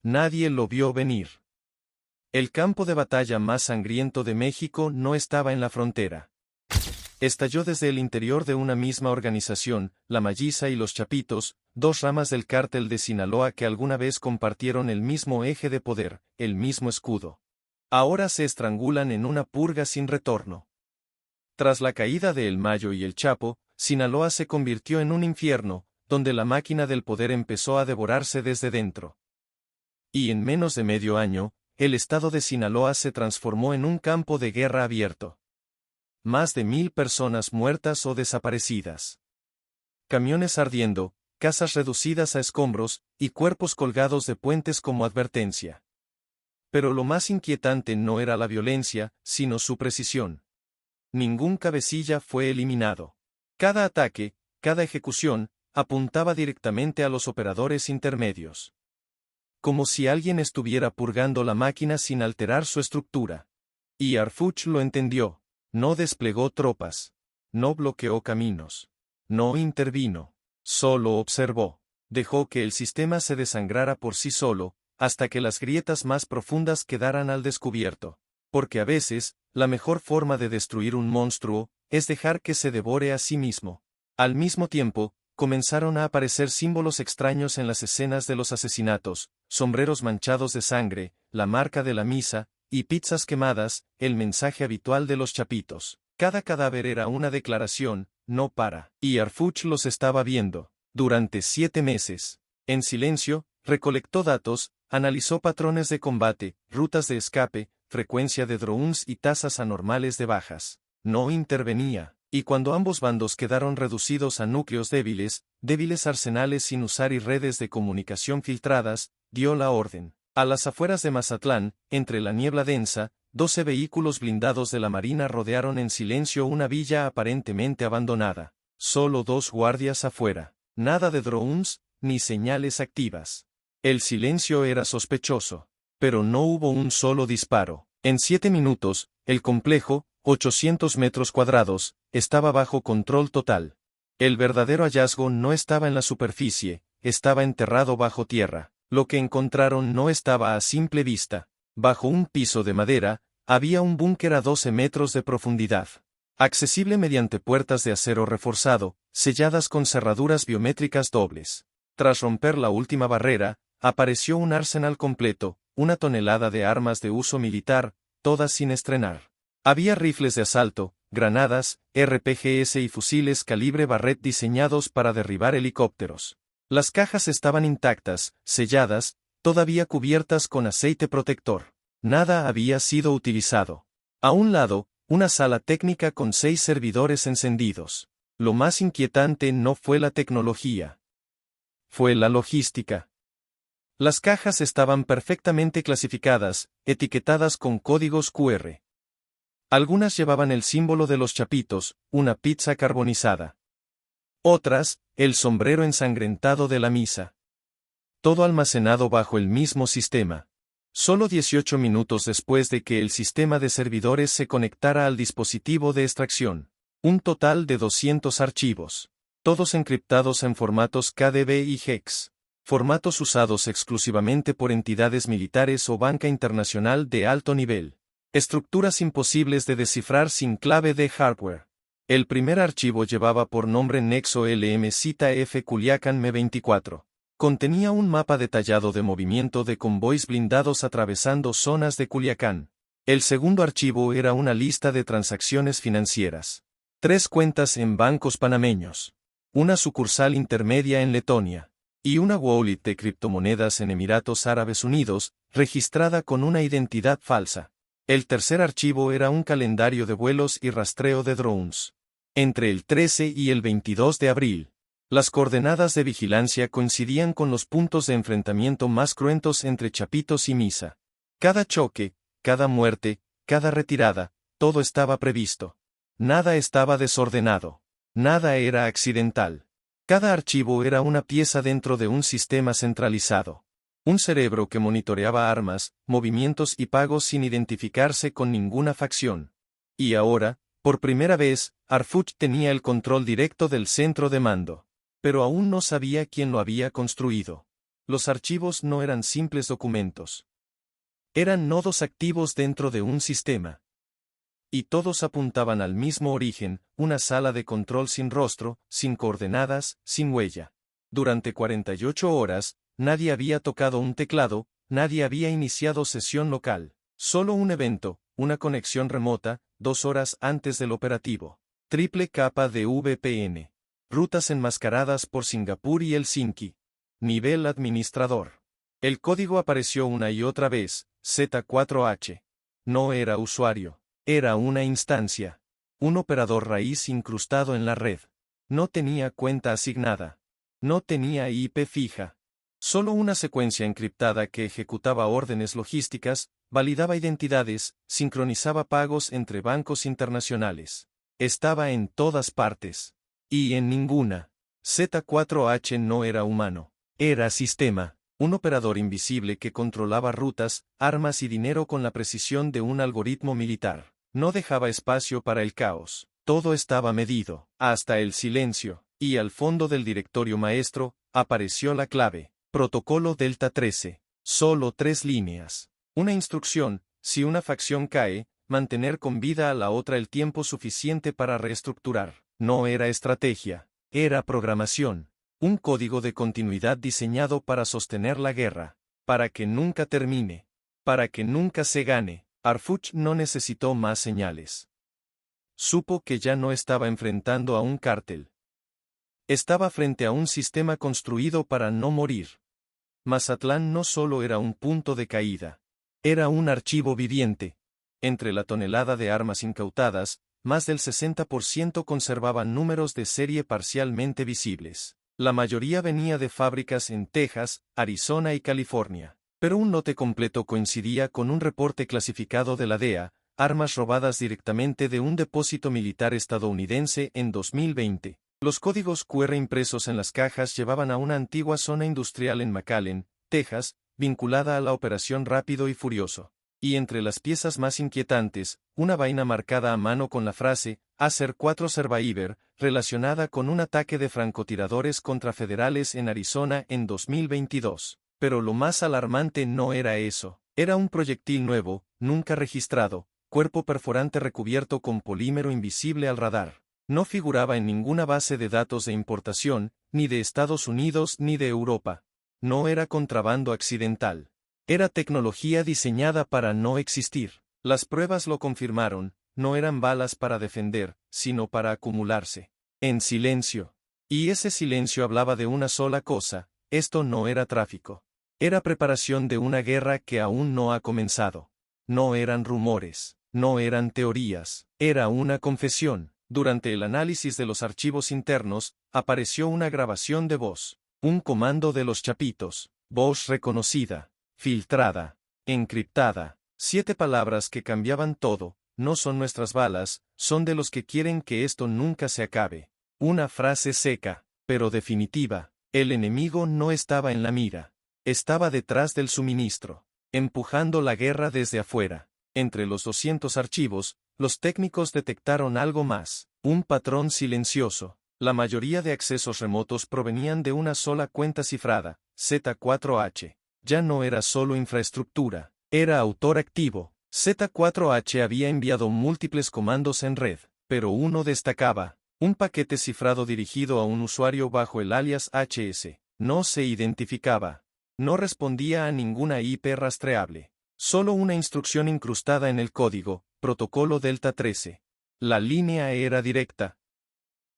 Nadie lo vio venir. El campo de batalla más sangriento de México no estaba en la frontera. Estalló desde el interior de una misma organización, la Malliza y los Chapitos, dos ramas del cártel de Sinaloa que alguna vez compartieron el mismo eje de poder, el mismo escudo. Ahora se estrangulan en una purga sin retorno. Tras la caída de El Mayo y El Chapo, Sinaloa se convirtió en un infierno, donde la máquina del poder empezó a devorarse desde dentro. Y en menos de medio año, el estado de Sinaloa se transformó en un campo de guerra abierto. Más de 1000 personas muertas o desaparecidas. Camiones ardiendo, casas reducidas a escombros, y cuerpos colgados de puentes como advertencia. Pero lo más inquietante no era la violencia, sino su precisión. Ningún cabecilla fue eliminado. Cada ataque, cada ejecución, apuntaba directamente a los operadores intermedios. Como si alguien estuviera purgando la máquina sin alterar su estructura. Y Harfuch lo entendió. No desplegó tropas. No bloqueó caminos. No intervino. Solo observó. Dejó que el sistema se desangrara por sí solo, hasta que las grietas más profundas quedaran al descubierto. Porque a veces, la mejor forma de destruir un monstruo, es dejar que se devore a sí mismo. Al mismo tiempo, comenzaron a aparecer símbolos extraños en las escenas de los asesinatos, sombreros manchados de sangre, la marca de la misa, y pizzas quemadas, el mensaje habitual de los Chapitos. Cada cadáver era una declaración, no para. Y Harfuch los estaba viendo. Durante 7 meses. En silencio, recolectó datos, analizó patrones de combate, rutas de escape, frecuencia de drones y tasas anormales de bajas. No intervenía. Y cuando ambos bandos quedaron reducidos a núcleos débiles arsenales sin usar y redes de comunicación filtradas, dio la orden. A las afueras de Mazatlán, entre la niebla densa, 12 vehículos blindados de la Marina rodearon en silencio una villa aparentemente abandonada. Solo 2 guardias afuera. Nada de drones, ni señales activas. El silencio era sospechoso. Pero no hubo un solo disparo. En 7 minutos, el complejo, 800 metros cuadrados, estaba bajo control total. El verdadero hallazgo no estaba en la superficie, estaba enterrado bajo tierra. Lo que encontraron no estaba a simple vista. Bajo un piso de madera, había un búnker a 12 metros de profundidad. Accesible mediante puertas de acero reforzado, selladas con cerraduras biométricas dobles. Tras romper la última barrera, apareció un arsenal completo, 1 tonelada de armas de uso militar, todas sin estrenar. Había rifles de asalto, granadas, RPGs y fusiles calibre Barrett diseñados para derribar helicópteros. Las cajas estaban intactas, selladas, todavía cubiertas con aceite protector. Nada había sido utilizado. A un lado, una sala técnica con 6 servidores encendidos. Lo más inquietante no fue la tecnología. Fue la logística. Las cajas estaban perfectamente clasificadas, etiquetadas con códigos QR. Algunas llevaban el símbolo de los Chapitos, una pizza carbonizada. Otras, el sombrero ensangrentado de la misa. Todo almacenado bajo el mismo sistema. Solo 18 minutos después de que el sistema de servidores se conectara al dispositivo de extracción. Un total de 200 archivos. Todos encriptados en formatos KDB y hex. Formatos usados exclusivamente por entidades militares o banca internacional de alto nivel. Estructuras imposibles de descifrar sin clave de hardware. El primer archivo llevaba por nombre Nexo LM-ZF Culiacán M24. Contenía un mapa detallado de movimiento de convoys blindados atravesando zonas de Culiacán. El segundo archivo era una lista de transacciones financieras. 3 cuentas en bancos panameños. Una sucursal intermedia en Letonia. Y una wallet de criptomonedas en Emiratos Árabes Unidos, registrada con una identidad falsa. El tercer archivo era un calendario de vuelos y rastreo de drones. Entre el 13 y el 22 de abril, las coordenadas de vigilancia coincidían con los puntos de enfrentamiento más cruentos entre Chapitos y Misa. Cada choque, cada muerte, cada retirada, todo estaba previsto. Nada estaba desordenado. Nada era accidental. Cada archivo era una pieza dentro de un sistema centralizado. Un cerebro que monitoreaba armas, movimientos y pagos sin identificarse con ninguna facción. Y ahora, por primera vez, Harfuch tenía el control directo del centro de mando. Pero aún no sabía quién lo había construido. Los archivos no eran simples documentos. Eran nodos activos dentro de un sistema. Y todos apuntaban al mismo origen, una sala de control sin rostro, sin coordenadas, sin huella. Durante 48 horas, nadie había tocado un teclado, nadie había iniciado sesión local. Solo un evento, una conexión remota, 2 horas antes del operativo. Triple capa de VPN. Rutas enmascaradas por Singapur y Helsinki. Nivel administrador. El código apareció una y otra vez, Z4H. No era usuario. Era una instancia. Un operador raíz incrustado en la red. No tenía cuenta asignada. No tenía IP fija. Solo una secuencia encriptada que ejecutaba órdenes logísticas, validaba identidades, sincronizaba pagos entre bancos internacionales. Estaba en todas partes. Y en ninguna. Z4H no era humano. Era sistema. Un operador invisible que controlaba rutas, armas y dinero con la precisión de un algoritmo militar. No dejaba espacio para el caos. Todo estaba medido, hasta el silencio, y al fondo del directorio maestro, apareció la clave. Protocolo Delta 13. Solo 3 líneas. Una instrucción: si una facción cae, mantener con vida a la otra el tiempo suficiente para reestructurar. No era estrategia. Era programación. Un código de continuidad diseñado para sostener la guerra. Para que nunca termine. Para que nunca se gane. Harfuch no necesitó más señales. Supo que ya no estaba enfrentando a un cártel. Estaba frente a un sistema construido para no morir. Mazatlán no solo era un punto de caída. Era un archivo viviente. Entre la tonelada de armas incautadas, más del 60% conservaban números de serie parcialmente visibles. La mayoría venía de fábricas en Texas, Arizona y California. Pero un lote completo coincidía con un reporte clasificado de la DEA, armas robadas directamente de un depósito militar estadounidense en 2020. Los códigos QR impresos en las cajas llevaban a una antigua zona industrial en McAllen, Texas, vinculada a la Operación Rápido y Furioso. Y entre las piezas más inquietantes, una vaina marcada a mano con la frase Acer 4 Survivor, relacionada con un ataque de francotiradores contra federales en Arizona en 2022. Pero lo más alarmante no era eso. Era un proyectil nuevo, nunca registrado, cuerpo perforante recubierto con polímero invisible al radar. No figuraba en ninguna base de datos de importación, ni de Estados Unidos ni de Europa. No era contrabando accidental. Era tecnología diseñada para no existir. Las pruebas lo confirmaron, no eran balas para defender, sino para acumularse. En silencio. Y ese silencio hablaba de una sola cosa: esto no era tráfico. Era preparación de una guerra que aún no ha comenzado. No eran rumores, no eran teorías, era una confesión. Durante el análisis de los archivos internos, apareció una grabación de voz. Un comando de los Chapitos. Voz reconocida. Filtrada. Encriptada. 7 palabras que cambiaban todo: no son nuestras balas, son de los que quieren que esto nunca se acabe. Una frase seca, pero definitiva. El enemigo no estaba en la mira. Estaba detrás del suministro. Empujando la guerra desde afuera. Entre los 200 archivos, los técnicos detectaron algo más. Un patrón silencioso. La mayoría de accesos remotos provenían de una sola cuenta cifrada, Z4H. Ya no era solo infraestructura, era autor activo. Z4H había enviado múltiples comandos en red, pero uno destacaba: un paquete cifrado dirigido a un usuario bajo el alias HS. No se identificaba. No respondía a ninguna IP rastreable. Solo una instrucción incrustada en el código: Protocolo Delta 13. La línea era directa.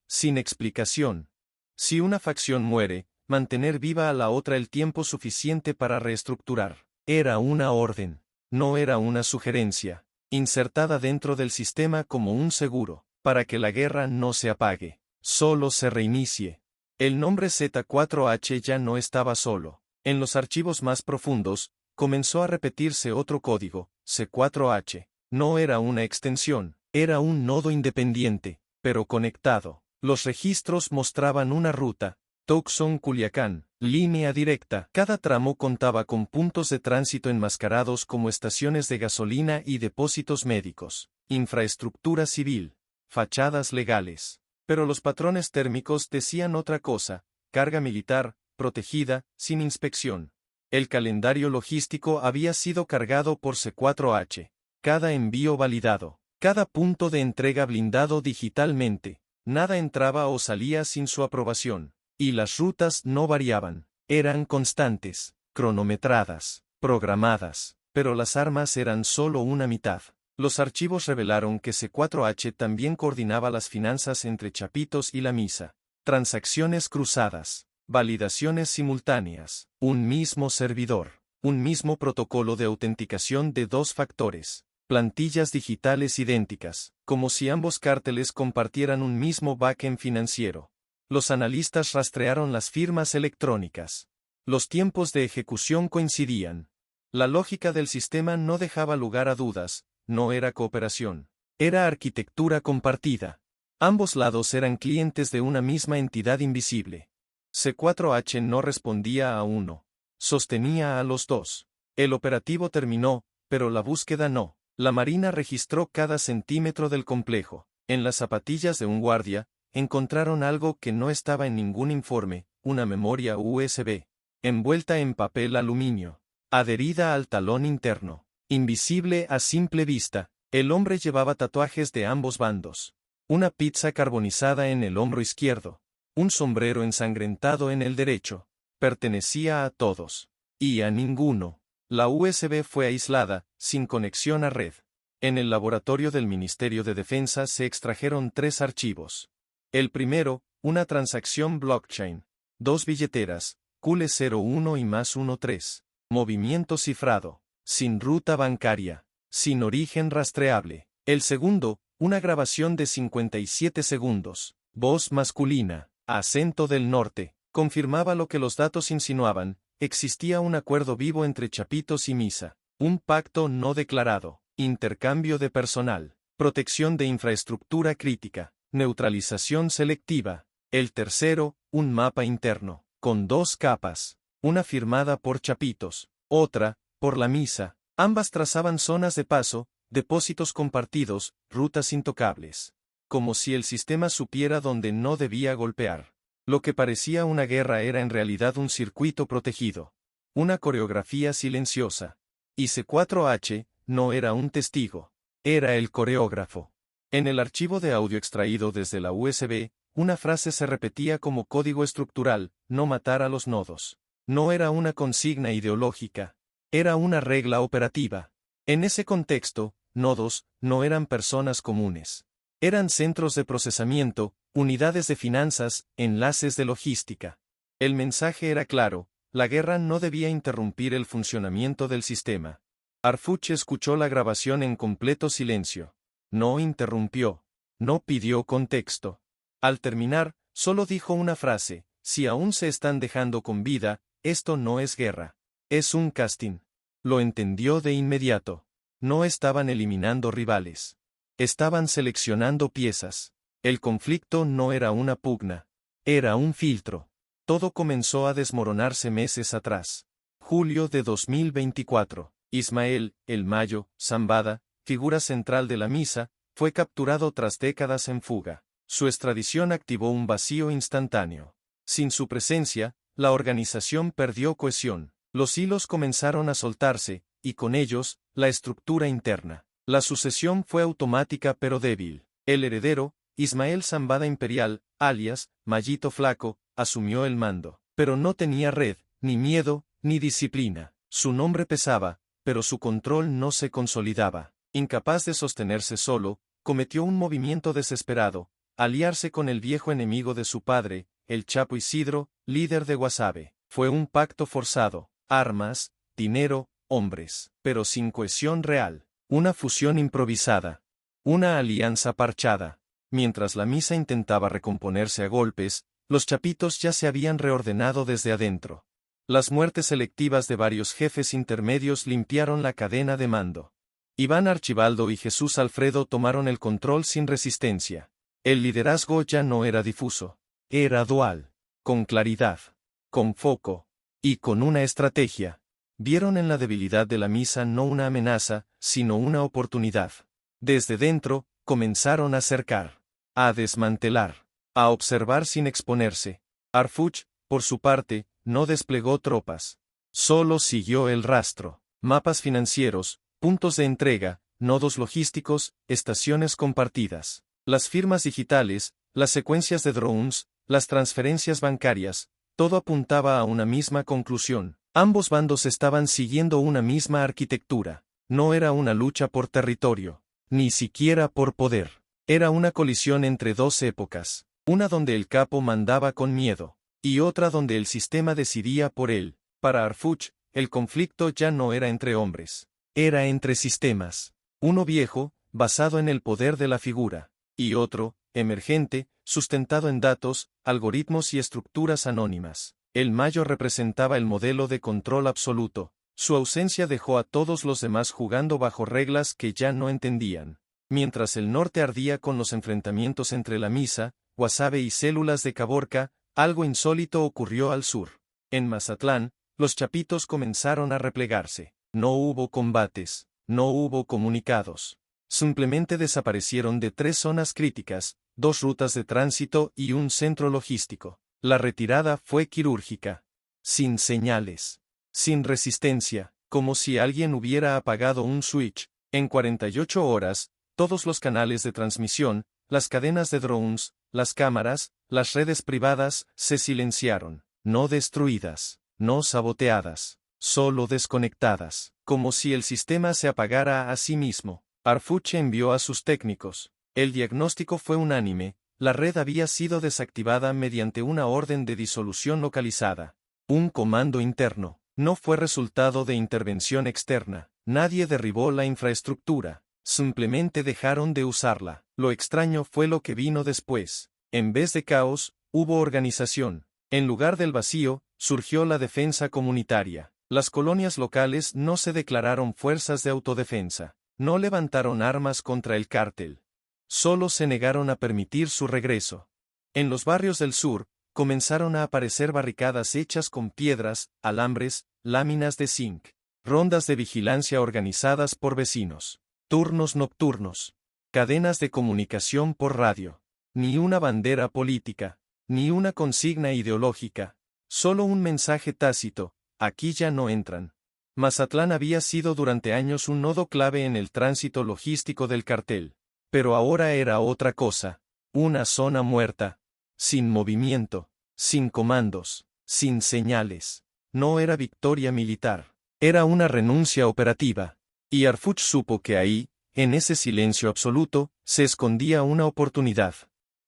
Sin explicación. Si una facción muere, mantener viva a la otra el tiempo suficiente para reestructurar. Era una orden. No era una sugerencia. Insertada dentro del sistema como un seguro, para que la guerra no se apague. Solo se reinicie. El nombre Z4H ya no estaba solo. En los archivos más profundos, comenzó a repetirse otro código, C4H. No era una extensión, era un nodo independiente, pero conectado. Los registros mostraban una ruta: Tucson-Culiacán, línea directa. Cada tramo contaba con puntos de tránsito enmascarados como estaciones de gasolina y depósitos médicos, infraestructura civil, fachadas legales. Pero los patrones térmicos decían otra cosa: carga militar, protegida, sin inspección. El calendario logístico había sido cargado por C4H. Cada envío validado. Cada punto de entrega blindado digitalmente. Nada entraba o salía sin su aprobación. Y las rutas no variaban. Eran constantes, cronometradas, programadas. Pero las armas eran solo una mitad. Los archivos revelaron que C4H también coordinaba las finanzas entre Chapitos y la Misa. Transacciones cruzadas. Validaciones simultáneas. Un mismo servidor. Un mismo protocolo de autenticación de 2 factores. Plantillas digitales idénticas, como si ambos cárteles compartieran un mismo backend financiero. Los analistas rastrearon las firmas electrónicas. Los tiempos de ejecución coincidían. La lógica del sistema no dejaba lugar a dudas, no era cooperación. Era arquitectura compartida. Ambos lados eran clientes de una misma entidad invisible. C4H no respondía a uno. Sostenía a los dos. El operativo terminó, pero la búsqueda no. La Marina registró cada centímetro del complejo. En las zapatillas de un guardia, encontraron algo que no estaba en ningún informe, una memoria USB, envuelta en papel aluminio, adherida al talón interno, invisible a simple vista. El hombre llevaba tatuajes de ambos bandos. Una pizza carbonizada en el hombro izquierdo, un sombrero ensangrentado en el derecho. Pertenecía a todos. Y a ninguno. La USB fue aislada, sin conexión a red. En el laboratorio del Ministerio de Defensa se extrajeron 3 archivos. El primero, una transacción blockchain. 2 billeteras, Cule 01 y más 13. Movimiento cifrado. Sin ruta bancaria. Sin origen rastreable. El segundo, una grabación de 57 segundos. Voz masculina. Acento del norte. Confirmaba lo que los datos insinuaban. Existía un acuerdo vivo entre Chapitos y Misa. Un pacto no declarado. Intercambio de personal. Protección de infraestructura crítica. Neutralización selectiva. El tercero, un mapa interno, con 2 capas. Una firmada por Chapitos, otra, por la Misa. Ambas trazaban zonas de paso, depósitos compartidos, rutas intocables. Como si el sistema supiera dónde no debía golpear. Lo que parecía una guerra era en realidad un circuito protegido. Una coreografía silenciosa. Y C4H no era un testigo. Era el coreógrafo. En el archivo de audio extraído desde la USB, una frase se repetía como código estructural: no matar a los nodos. No era una consigna ideológica. Era una regla operativa. En ese contexto, nodos no eran personas comunes. Eran centros de procesamiento, unidades de finanzas, enlaces de logística. El mensaje era claro: la guerra no debía interrumpir el funcionamiento del sistema. Harfuch escuchó la grabación en completo silencio. No interrumpió. No pidió contexto. Al terminar, solo dijo una frase: si aún se están dejando con vida, esto no es guerra. Es un casting. Lo entendió de inmediato. No estaban eliminando rivales. Estaban seleccionando piezas. El conflicto no era una pugna. Era un filtro. Todo comenzó a desmoronarse meses atrás. Julio de 2024. Ismael, El Mayo, Zambada, figura central de la Misa, fue capturado tras décadas en fuga. Su extradición activó un vacío instantáneo. Sin su presencia, la organización perdió cohesión. Los hilos comenzaron a soltarse, y con ellos, la estructura interna. La sucesión fue automática pero débil. El heredero, Ismael Zambada Imperial, alias Mayito Flaco, asumió el mando. Pero no tenía red, ni miedo, ni disciplina. Su nombre pesaba, pero su control no se consolidaba. Incapaz de sostenerse solo, cometió un movimiento desesperado: aliarse con el viejo enemigo de su padre, el Chapo Isidro, líder de Guasave. Fue un pacto forzado: armas, dinero, hombres, pero sin cohesión real. Una fusión improvisada. Una alianza parchada. Mientras la Misa intentaba recomponerse a golpes, los Chapitos ya se habían reordenado desde adentro. Las muertes selectivas de varios jefes intermedios limpiaron la cadena de mando. Iván Archibaldo y Jesús Alfredo tomaron el control sin resistencia. El liderazgo ya no era difuso. Era dual. Con claridad. Con foco. Y con una estrategia. Vieron en la debilidad de la Misa no una amenaza, sino una oportunidad. Desde dentro, comenzaron a cercar. A desmantelar. A observar sin exponerse. Harfuch, por su parte, no desplegó tropas. Solo siguió el rastro. Mapas financieros, puntos de entrega, nodos logísticos, estaciones compartidas. Las firmas digitales, las secuencias de drones, las transferencias bancarias, todo apuntaba a una misma conclusión. Ambos bandos estaban siguiendo una misma arquitectura. No era una lucha por territorio, ni siquiera por poder. Era una colisión entre dos épocas, una donde el capo mandaba con miedo, y otra donde el sistema decidía por él. Para Harfuch, el conflicto ya no era entre hombres, era entre sistemas. Uno viejo, basado en el poder de la figura, y otro, emergente, sustentado en datos, algoritmos y estructuras anónimas. El Mayo representaba el modelo de control absoluto. Su ausencia dejó a todos los demás jugando bajo reglas que ya no entendían. Mientras el norte ardía con los enfrentamientos entre la Misa, Guasave y células de Caborca, algo insólito ocurrió al sur. En Mazatlán, los chapitos comenzaron a replegarse. No hubo combates, no hubo comunicados. Simplemente desaparecieron de 3 zonas críticas, 2 rutas de tránsito y un centro logístico. La retirada fue quirúrgica. Sin señales. Sin resistencia, como si alguien hubiera apagado un switch. En 48 horas, todos los canales de transmisión, las cadenas de drones, las cámaras, las redes privadas, se silenciaron. No destruidas, no saboteadas, solo desconectadas. Como si el sistema se apagara a sí mismo. Harfuch envió a sus técnicos. El diagnóstico fue unánime. La red había sido desactivada mediante una orden de disolución localizada. Un comando interno. No fue resultado de intervención externa. Nadie derribó la infraestructura. Simplemente dejaron de usarla. Lo extraño fue lo que vino después. En vez de caos, hubo organización. En lugar del vacío, surgió la defensa comunitaria. Las colonias locales no se declararon fuerzas de autodefensa. No levantaron armas contra el cártel. Solo se negaron a permitir su regreso. En los barrios del sur, comenzaron a aparecer barricadas hechas con piedras, alambres, láminas de zinc, rondas de vigilancia organizadas por vecinos, turnos nocturnos, cadenas de comunicación por radio. Ni una bandera política, ni una consigna ideológica, solo un mensaje tácito: aquí ya no entran. Mazatlán había sido durante años un nodo clave en el tránsito logístico del cartel, pero ahora era otra cosa, una zona muerta, sin movimiento, sin comandos, sin señales. No era victoria militar, era una renuncia operativa, y Harfuch supo que ahí, en ese silencio absoluto, se escondía una oportunidad.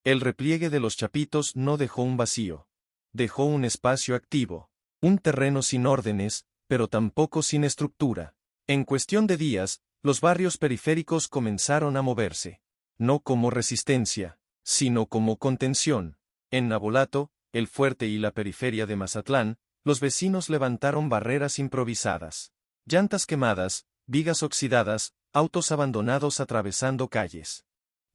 El repliegue de los chapitos no dejó un vacío, dejó un espacio activo, un terreno sin órdenes, pero tampoco sin estructura. En cuestión de días, los barrios periféricos comenzaron a moverse, no como resistencia, sino como contención. En Nabolato, el fuerte y la periferia de Mazatlán, los vecinos levantaron barreras improvisadas. Llantas quemadas, vigas oxidadas, autos abandonados atravesando calles.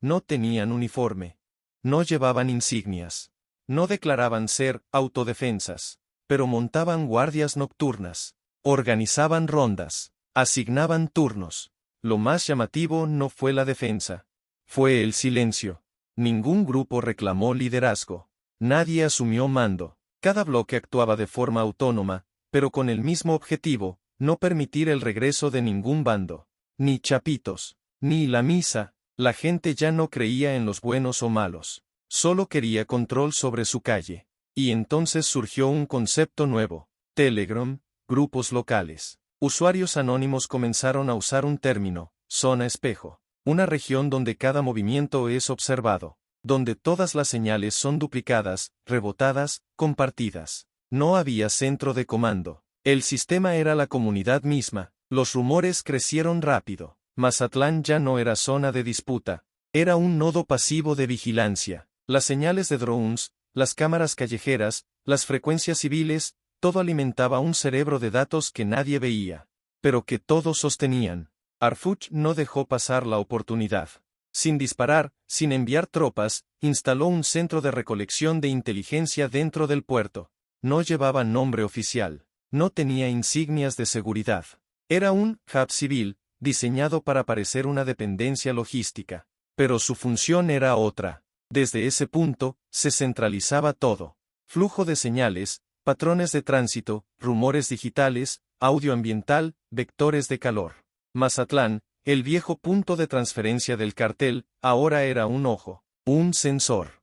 No tenían uniforme. No llevaban insignias. No declaraban ser autodefensas, pero montaban guardias nocturnas. Organizaban rondas. Asignaban turnos. Lo más llamativo no fue la defensa. Fue el silencio. Ningún grupo reclamó liderazgo. Nadie asumió mando. Cada bloque actuaba de forma autónoma, pero con el mismo objetivo: no permitir el regreso de ningún bando. Ni chapitos, ni la Misa. La gente ya no creía en los buenos o malos. Solo quería control sobre su calle. Y entonces surgió un concepto nuevo: Telegram, grupos locales. Usuarios anónimos comenzaron a usar un término: zona espejo. Una región donde cada movimiento es observado, donde todas las señales son duplicadas, rebotadas, compartidas. No había centro de comando. El sistema era la comunidad misma. Los rumores crecieron rápido. Mazatlán ya no era zona de disputa. Era un nodo pasivo de vigilancia. Las señales de drones, las cámaras callejeras, las frecuencias civiles, todo alimentaba un cerebro de datos que nadie veía, pero que todos sostenían. Harfuch no dejó pasar la oportunidad. Sin disparar, sin enviar tropas, instaló un centro de recolección de inteligencia dentro del puerto. No llevaba nombre oficial. No tenía insignias de seguridad. Era un hub civil, diseñado para parecer una dependencia logística. Pero su función era otra. Desde ese punto, se centralizaba todo. Flujo de señales, Patrones de tránsito, rumores digitales, audio ambiental, vectores de calor. Mazatlán, el viejo punto de transferencia del cartel, ahora era un ojo, un sensor.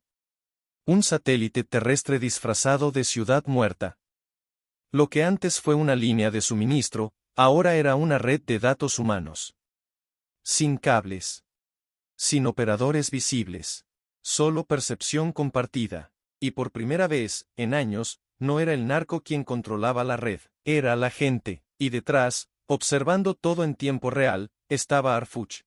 Un satélite terrestre disfrazado de ciudad muerta. Lo que antes fue una línea de suministro, ahora era una red de datos humanos. Sin cables. Sin operadores visibles. Solo percepción compartida. Y por primera vez, en años, no era el narco quien controlaba la red, era la gente, y detrás, observando todo en tiempo real, estaba Arfuch.